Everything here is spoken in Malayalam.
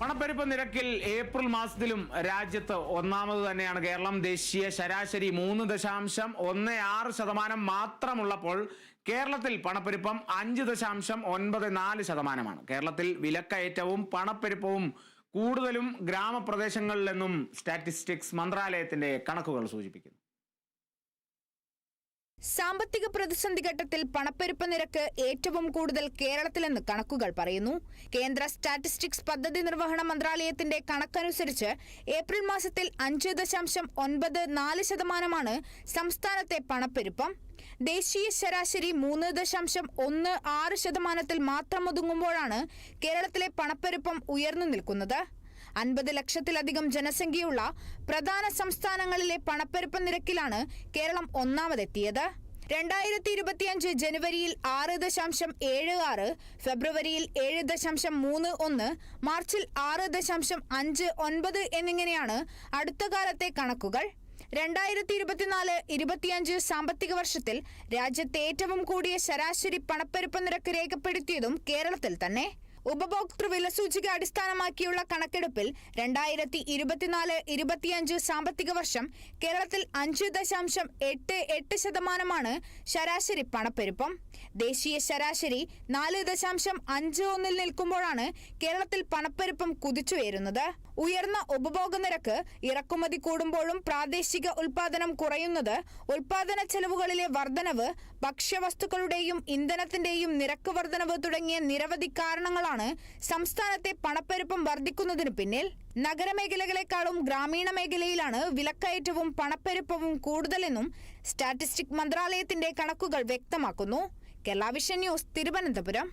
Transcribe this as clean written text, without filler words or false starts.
പണപ്പെരുപ്പ നിരക്കിൽ ഏപ്രിൽ മാസത്തിലും രാജ്യത്ത് ഒന്നാമത് തന്നെയാണ് കേരളം. ദേശീയ ശരാശരി 3.16% മാത്രമുള്ളപ്പോൾ കേരളത്തിൽ പണപ്പെരുപ്പം 5.94%. കേരളത്തിൽ വിലക്കയറ്റവും പണപ്പെരുപ്പവും കൂടുതലും ഗ്രാമപ്രദേശങ്ങളിലെന്നും സ്റ്റാറ്റിസ്റ്റിക്സ് മന്ത്രാലയത്തിന്റെ കണക്കുകൾ സൂചിപ്പിക്കുന്നു. സാമ്പത്തിക പ്രതിസന്ധി ഘട്ടത്തിൽ പണപ്പെരുപ്പ നിരക്ക് ഏറ്റവും കൂടുതൽ കേരളത്തിലെന്ന് കണക്കുകൾ പറയുന്നു. കേന്ദ്ര സ്റ്റാറ്റിസ്റ്റിക്സ് പദ്ധതി നിർവഹണ മന്ത്രാലയത്തിന്റെ കണക്കനുസരിച്ച് ഏപ്രിൽ മാസത്തിൽ 5.94% സംസ്ഥാനത്തെ പണപ്പെരുപ്പം. ദേശീയ ശരാശരി 3.16% മാത്രം ഒതുങ്ങുമ്പോഴാണ് കേരളത്തിലെ പണപ്പെരുപ്പം ഉയർന്നു നിൽക്കുന്നത്. 50 ലക്ഷത്തിലധികം ജനസംഖ്യയുള്ള പ്രധാന സംസ്ഥാനങ്ങളിലെ പണപ്പെരുപ്പ നിരക്കിലാണ് കേരളം ഒന്നാമതെത്തിയത്. 2025 ജനുവരിയിൽ 6.76, ഫെബ്രുവരിയിൽ 7.31, മാർച്ചിൽ 6.59 എന്നിങ്ങനെയാണ് അടുത്ത കാലത്തെ കണക്കുകൾ. 2024-25 സാമ്പത്തിക വർഷത്തിൽ രാജ്യത്തെ ഏറ്റവും കൂടിയ ശരാശരി പണപ്പെരുപ്പ നിരക്ക് രേഖപ്പെടുത്തിയതും കേരളത്തിൽ തന്നെ. ഉപഭോക്തൃ വിലസൂചിക അടിസ്ഥാനമാക്കിയുള്ള കണക്കെടുപ്പിൽ 2024-25 സാമ്പത്തിക വർഷം കേരളത്തിൽ 5.88% ശരാശരി പണപ്പെരുപ്പം. ദേശീയ ശരാശരി 4.51 നിൽക്കുമ്പോഴാണ് കേരളത്തിൽ പണപ്പെരുപ്പം കുതിച്ചുയരുന്നത്. ഉയർന്ന ഉപഭോഗ നിരക്ക്, ഇറക്കുമതി കൂടുമ്പോഴും പ്രാദേശിക ഉൽപാദനം കുറയുന്നത്, ഉൽപാദന ചെലവുകളിലെ വർധനവ്, ഭക്ഷ്യവസ്തുക്കളുടെയും ഇന്ധനത്തിന്റെയും നിരക്ക് വർധനവ് തുടങ്ങിയ നിരവധി കാരണങ്ങളാണ് സംസ്ഥാനത്തെ പണപ്പെരുപ്പം വർദ്ധിക്കുന്നതിനു പിന്നിൽ. നഗരമേഖലകളെക്കാളും ഗ്രാമീണ മേഖലയിലാണ് വിലക്കയറ്റവും പണപ്പെരുപ്പവും കൂടുതലെന്നും സ്റ്റാറ്റിസ്റ്റിക്സ് മന്ത്രാലയത്തിന്റെ കണക്കുകൾ വ്യക്തമാക്കുന്നു. Kerala vision news, Thiruvananthapuram.